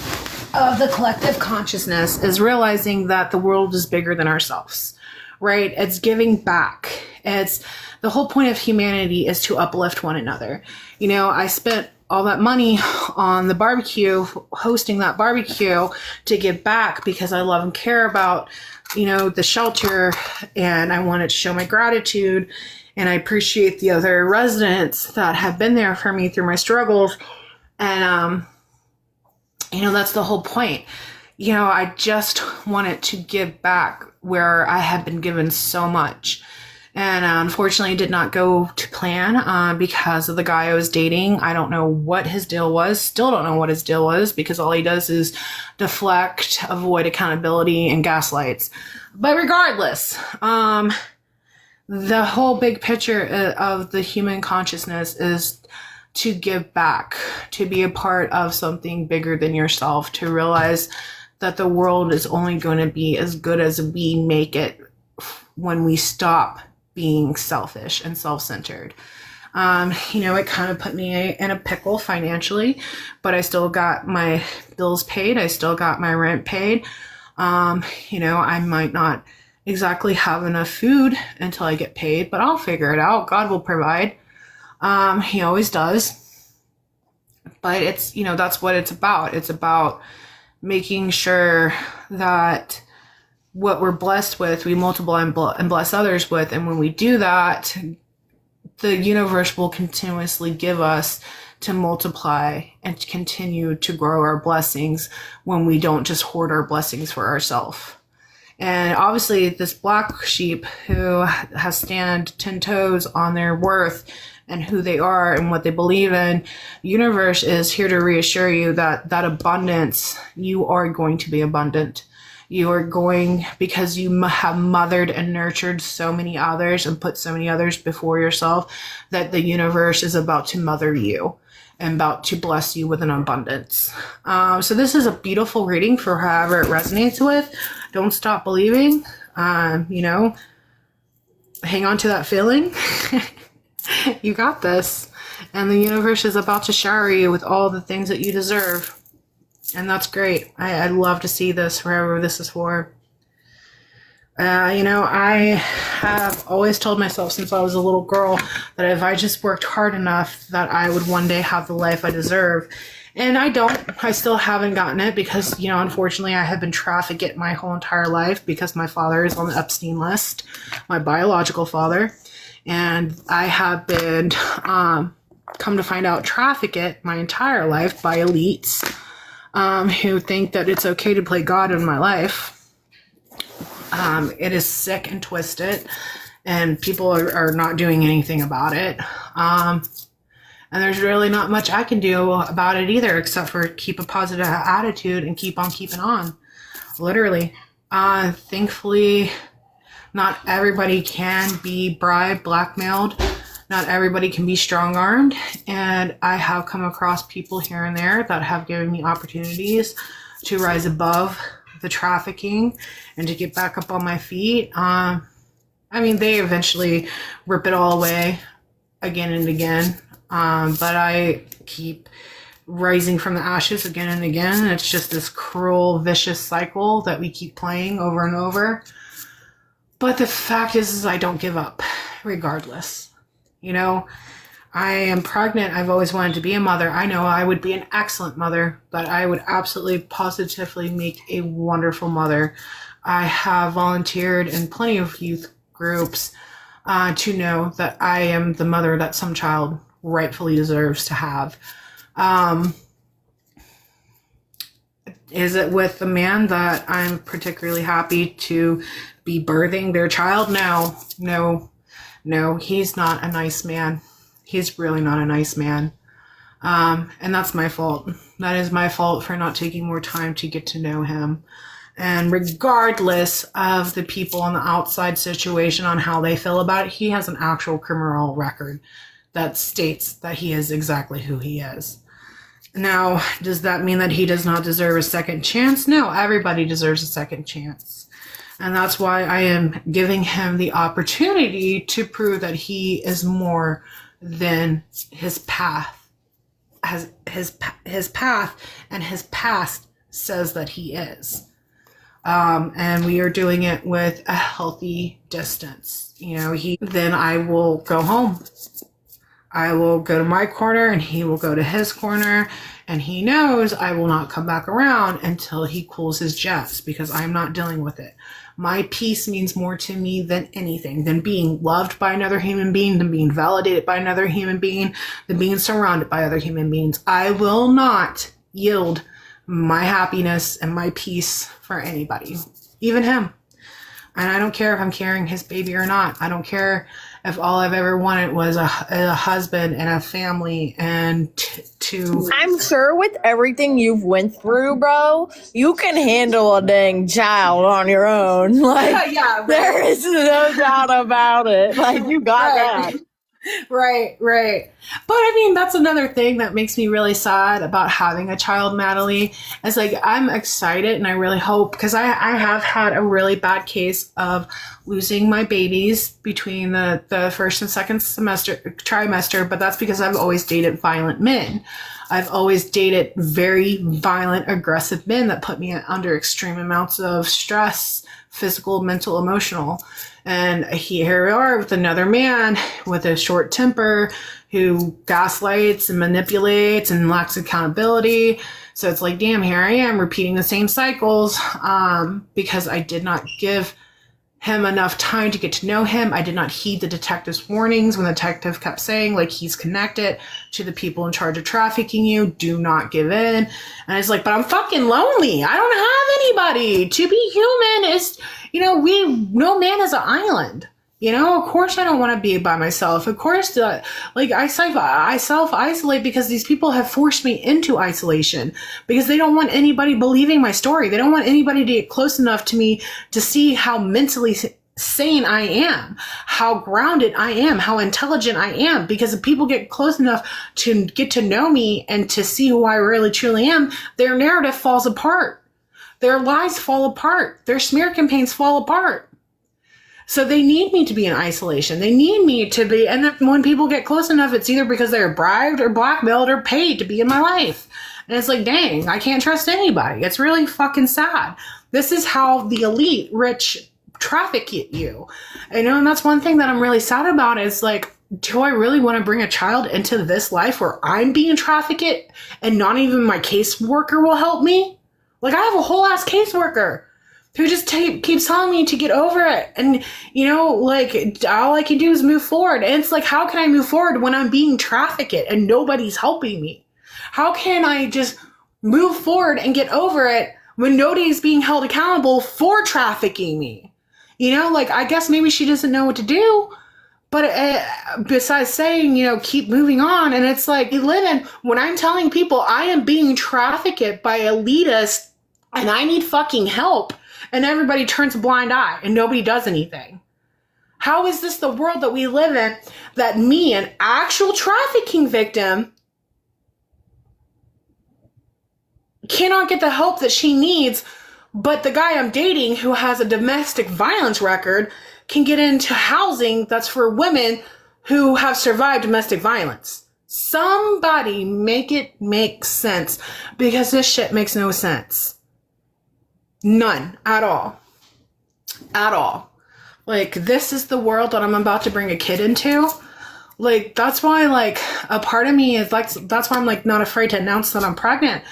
of the collective consciousness is realizing that the world is bigger than ourselves, right? It's giving back. It's the whole point of humanity is to uplift one another. I spent all that money on the barbecue, hosting that barbecue, to give back because I love and care about, the shelter, and I wanted to show my gratitude, and I appreciate the other residents that have been there for me through my struggles. And, that's the whole point. I just wanted to give back where I had been given so much. And unfortunately, it did not go to plan because of the guy I was dating. I don't know what his deal was. Still don't know what his deal was, because all he does is deflect, avoid accountability, and gaslights. But regardless, the whole big picture of the human consciousness is to give back, to be a part of something bigger than yourself, to realize that the world is only going to be as good as we make it when we stop being selfish and self-centered. It kind of put me in a pickle financially, but I still got my bills paid. I still got my rent paid. I might not exactly have enough food until I get paid, but I'll figure it out. God will provide. He always does. But it's, that's what it's about. It's about making sure that what we're blessed with, we multiply and bless others with. And when we do that, the universe will continuously give us to multiply and continue to grow our blessings when we don't just hoard our blessings for ourselves. And obviously this black sheep who has stand 10 toes on their worth and who they are and what they believe in, the universe is here to reassure you that that abundance, you are going to be abundant. You are going, because you have mothered and nurtured so many others and put so many others before yourself, that the universe is about to mother you and about to bless you with an abundance. So this is a beautiful reading for however it resonates with. Don't stop believing. You know, hang on to that feeling. You got this. And the universe is about to shower you with all the things that you deserve. And that's great. I'd love to see this wherever this is for. You know, I have always told myself since I was a little girl that if I just worked hard enough that I would one day have the life I deserve. And I don't. I still haven't gotten it because, you know, unfortunately I have been trafficked my whole entire life because my father is on the Epstein list, my biological father. And I have been, come to find out, trafficked my entire life by elites who think that it's okay to play God in my life. It is sick and twisted, and people are not doing anything about it. And there's really not much I can do about it either, except for keep a positive attitude and keep on keeping on. Literally. Thankfully, not everybody can be bribed, blackmailed. Not everybody can be strong-armed. And I have come across people here and there that have given me opportunities to rise above the trafficking and to get back up on my feet. I mean, they eventually rip it all away again and again. But I keep rising from the ashes again and again. It's just this cruel, vicious cycle that we keep playing over and over. But the fact is I don't give up, regardless. You know, I am pregnant. I've always wanted to be a mother. I know I would be an excellent mother, but I would absolutely positively make a wonderful mother. I have volunteered in plenty of youth groups to know that I am the mother that some child rightfully deserves to have. Is it with the man that I'm particularly happy to be birthing their child? No, he's not a nice man. He's really not a nice man. And that's my fault. That is my fault for not taking more time to get to know him. And regardless of the people on the outside situation on how they feel about it, he has an actual criminal record that states that he is exactly who he is. Now, does that mean that he does not deserve a second chance? No, everybody deserves a second chance. And that's why I am giving him the opportunity to prove that he is more than his path. His path and his past says that he is. And we are doing it with a healthy distance. You know, then I will go home. I will go to my corner and he will go to his corner, and he knows I will not come back around until he cools his jets, because I'm not dealing with it. My peace means more to me than anything, than being loved by another human being, than being validated by another human being, than being surrounded by other human beings. I will not yield my happiness and my peace for anybody, even him. And I don't care if I'm carrying his baby or not. I don't care if all I've ever wanted was a husband and a family and to... I'm sure with everything you've went through, bro, you can handle a dang child on your own. Like, Yeah, right. There is no doubt about it. Like, you got that. Right. But I mean, that's another thing that makes me really sad about having a child, Natalie. It's like, I'm excited and I really hope, because I have had a really bad case of losing my babies between the first and second trimester, but that's because I've always dated violent men. I've always dated very violent, aggressive men that put me under extreme amounts of stress, physical, mental, emotional. And here we are with another man with a short temper who gaslights and manipulates and lacks accountability. So it's like, damn, here I am repeating the same cycles because I did not give him enough time to get to know him. I did not heed the detective's warnings when the detective kept saying, like, he's connected to the people in charge of trafficking you. Do not give in. And it's like, but I'm fucking lonely. I don't have anybody. To be human is, no man is an island. Of course I don't want to be by myself. Of course, I self-isolate because these people have forced me into isolation because they don't want anybody believing my story. They don't want anybody to get close enough to me to see how mentally sane I am, how grounded I am, how intelligent I am. Because if people get close enough to get to know me and to see who I really truly am, their narrative falls apart. Their lies fall apart. Their smear campaigns fall apart. So they need me to be in isolation. They need me to be, and then when people get close enough, it's either because they're bribed or blackmailed or paid to be in my life. And it's like, dang, I can't trust anybody. It's really fucking sad. This is how the elite rich traffic you. And that's one thing that I'm really sad about is like, do I really want to bring a child into this life where I'm being trafficked and not even my caseworker will help me? Like, I have a whole ass caseworker who just keeps telling me to get over it. And, all I can do is move forward. And it's like, how can I move forward when I'm being trafficked and nobody's helping me? How can I just move forward and get over it when nobody's being held accountable for trafficking me? I guess maybe she doesn't know what to do. But besides saying, keep moving on. And it's like, when I'm telling people I am being trafficked by elitists and I need fucking help, and everybody turns a blind eye and nobody does anything. How is this the world that we live in, that me, an actual trafficking victim, cannot get the help that she needs, but the guy I'm dating who has a domestic violence record can get into housing that's for women who have survived domestic violence? Somebody make it make sense, because this shit makes no sense. None at all. At all. Like, this is the world that I'm about to bring a kid into. Like, that's why, a part of me is that's why I'm not afraid to announce that I'm pregnant.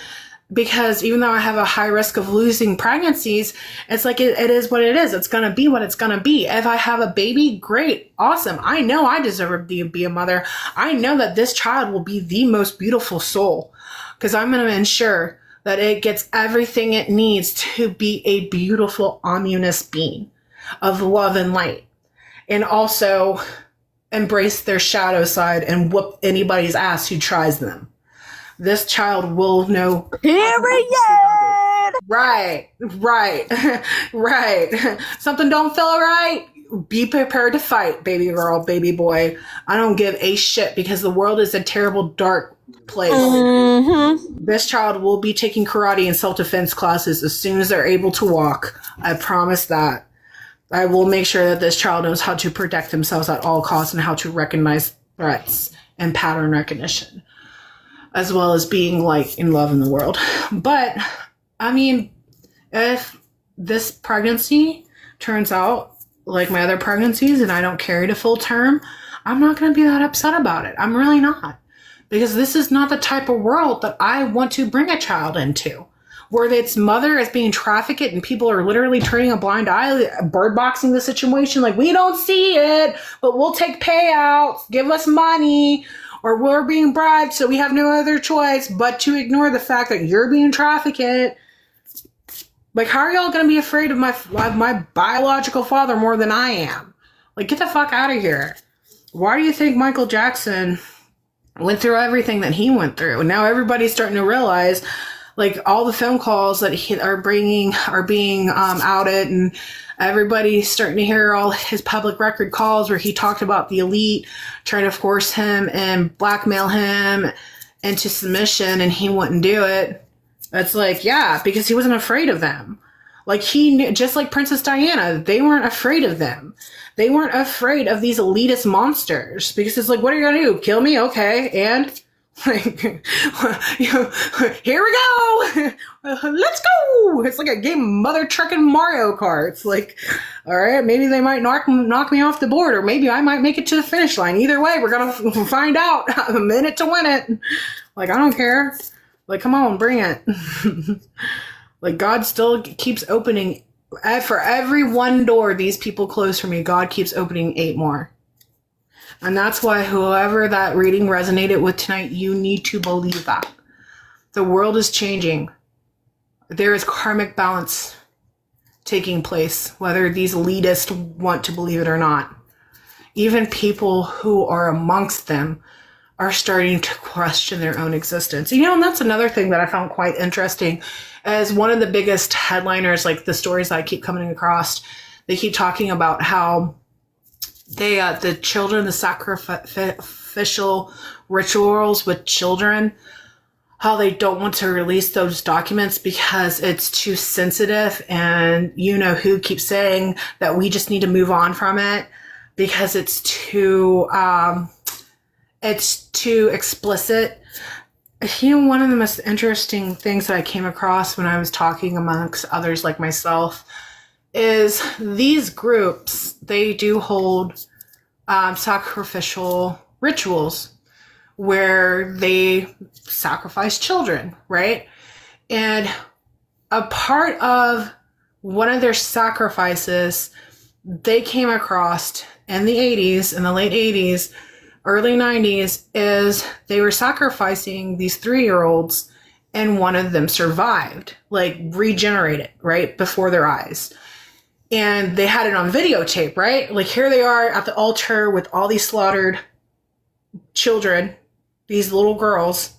Because even though I have a high risk of losing pregnancies, it's like, it is what it is. It's going to be what it's going to be. If I have a baby, great, awesome. I know I deserve to be a mother. I know that this child will be the most beautiful soul, because I'm going to ensure that it gets everything it needs to be a beautiful omnibus being of love and light, and also embrace their shadow side and whoop anybody's ass who tries them. This child will know. Period. Right. Something don't feel right. Be prepared to fight, baby girl, baby boy. I don't give a shit, because the world is a terrible, dark place. Mm-hmm. This child will be taking karate and self-defense classes as soon as they're able to walk. I promise that. I will make sure that this child knows how to protect themselves at all costs and how to recognize threats and pattern recognition, as well as being light and love in the world. But, if this pregnancy turns out like my other pregnancies and I don't carry to full term, I'm not going to be that upset about it. I'm really not. Because this is not the type of world that I want to bring a child into, where its mother is being trafficked and people are literally turning a blind eye, bird boxing the situation. Like, we don't see it, but we'll take payouts, give us money, or we're being bribed, so we have no other choice but to ignore the fact that you're being trafficked. Like, how are y'all going to be afraid of my biological father more than I am? Like, get the fuck out of here. Why do you think Michael Jackson went through everything that he went through? And now everybody's starting to realize, all the phone calls that are being outed, and everybody's starting to hear all his public record calls where he talked about the elite trying to force him and blackmail him into submission, and he wouldn't do it. It's like, yeah, because he wasn't afraid of them. He knew, just like Princess Diana, they weren't afraid of them. They weren't afraid of these elitist monsters, because it's like, what are you going to do? Kill me? Okay. And Like, you know, here we go. Let's go. It's like a game of Mother Truckin' Mario Kart. It's like, all right, maybe they might knock me off the board, or maybe I might make it to the finish line. Either way, we're going to find out. A minute to win it. Like, I don't care. Like, come on, bring it. Like, God still keeps opening. For every one door these people close for me, God keeps opening 8 more. And that's why whoever that reading resonated with tonight, you need to believe that. The world is changing. There is karmic balance taking place, whether these elitists want to believe it or not. Even people who are amongst them are starting to question their own existence. You know, and that's another thing that I found quite interesting. As one of the biggest headliners, like the stories I keep coming across, they keep talking about how the children, the sacrificial rituals with children, how they don't want to release those documents because it's too sensitive, and you know who keeps saying that we just need to move on from it because it's too explicit. You know, one of the most interesting things that I came across when I was talking amongst others like myself is these groups, they do hold sacrificial rituals where they sacrifice children, right? And a part of one of their sacrifices they came across in the 80s, in the late 80s, early 90s, is they were sacrificing these 3-year-olds, and one of them survived, like regenerated right before their eyes. And they had it on videotape, right? Like, here they are at the altar with all these slaughtered children, these little girls,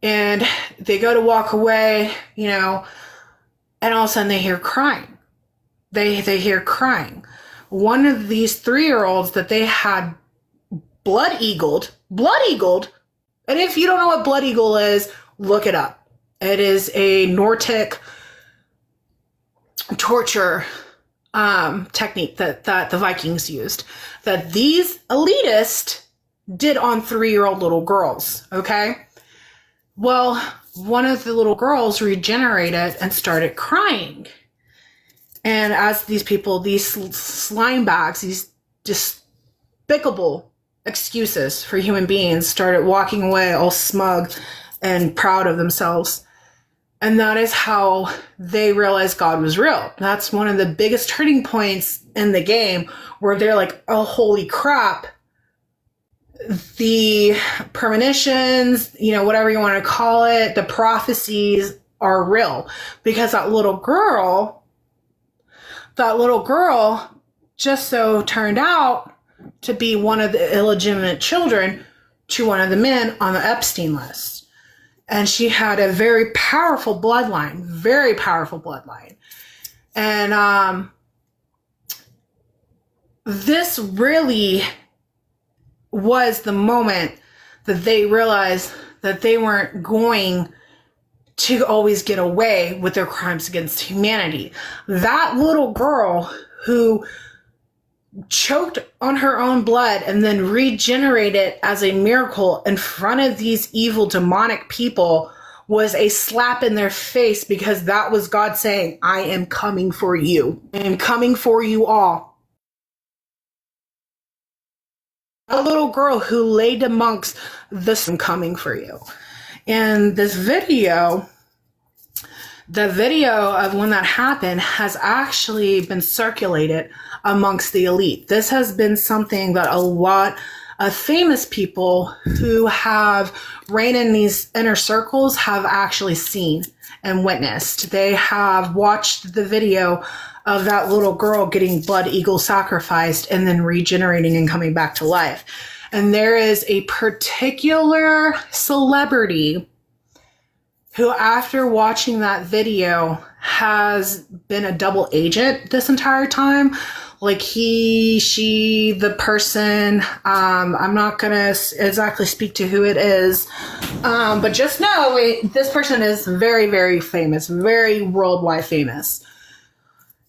and they go to walk away, you know, and all of a sudden they hear crying. They hear crying. One of these 3-year-olds that they had blood eagled, and if you don't know what blood eagle is, look it up. It is a Nordic torture technique that the Vikings used, that these elitists did on 3-year-old little girls, okay? Well, one of the little girls regenerated and started crying. And as these people, these slime bags, these despicable excuses for human beings, started walking away all smug and proud of themselves. And that is how they realized God was real. That's one of the biggest turning points in the game, where they're like, oh, holy crap. The premonitions, you know, whatever you want to call it, the prophecies are real. Because that little girl just so turned out to be one of the illegitimate children to one of the men on the Epstein list. And she had a very powerful bloodline. And this really was the moment that they realized that they weren't going to always get away with their crimes against humanity. That little girl who choked on her own blood and then regenerated as a miracle in front of these evil demonic people was a slap in their face, because that was God saying, I am coming for you. I am coming for you all. A little girl who laid amongst this, I'm coming for you. And this video, the video of when that happened has actually been circulated amongst the elite. This has been something that a lot of famous people who have reigned in these inner circles have actually seen and witnessed. They have watched the video of that little girl getting blood eagle sacrificed and then regenerating and coming back to life. And there is a particular celebrity who, after watching that video, has been a double agent this entire time. Like the person, I'm not going to exactly speak to who it is, but just know this person is very, very famous, very worldwide famous.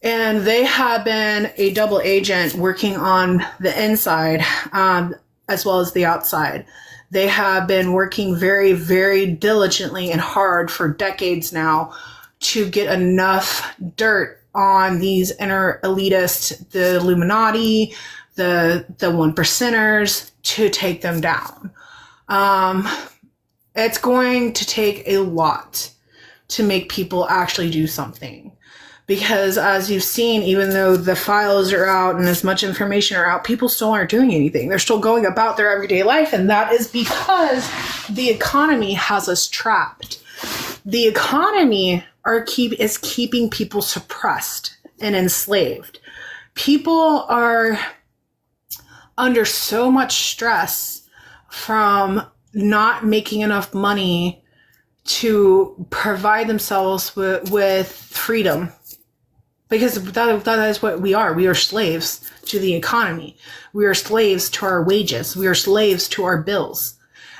And they have been a double agent working on the inside. as well as the outside. They have been working very, very diligently and hard for decades now to get enough dirt on these inner elitists, the Illuminati, the one percenters, to take them down. It's going to take a lot to make people actually do something. Because as you've seen, even though the files are out and as much information are out, people still aren't doing anything. They're still going about their everyday life. And that is because the economy has us trapped. The economy is keeping people suppressed and enslaved. People are under so much stress from not making enough money to provide themselves with freedom. Because that is what we are. We are slaves to the economy. We are slaves to our wages. We are slaves to our bills.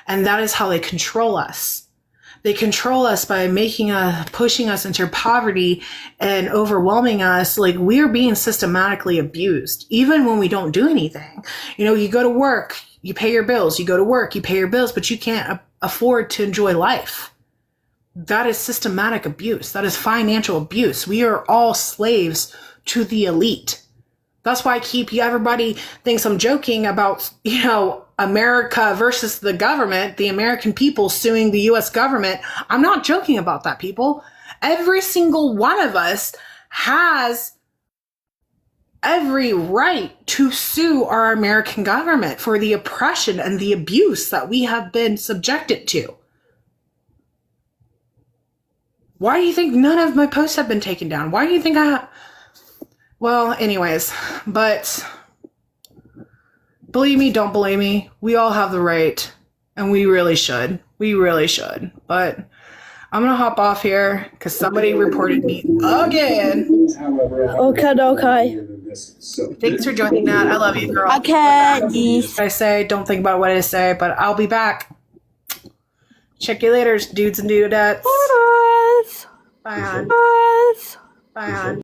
And that is how they control us. They control us by pushing us into poverty and overwhelming us. Like, we are being systematically abused, even when we don't do anything. You know, you go to work, you pay your bills. You go to work, you pay your bills, but you can't afford to enjoy life. That is systematic abuse. That is financial abuse. We are all slaves to the elite. That's why everybody thinks I'm joking about, America versus the government, the American people suing the US government. I'm not joking about that, people. Every single one of us has every right to sue our American government for the oppression and the abuse that we have been subjected to. Why do you think none of my posts have been taken down? Why do you think Well, anyways, but believe me, don't believe me. We all have the right, and we really should. We really should. But I'm going to hop off here because somebody reported me again. Okay. Thanks for joining, Nat. I love you, girl. Okay. What I say, don't think about what I say, but I'll be back. Check you later, dudes and dudettes. Bye, hon. Bye, hon.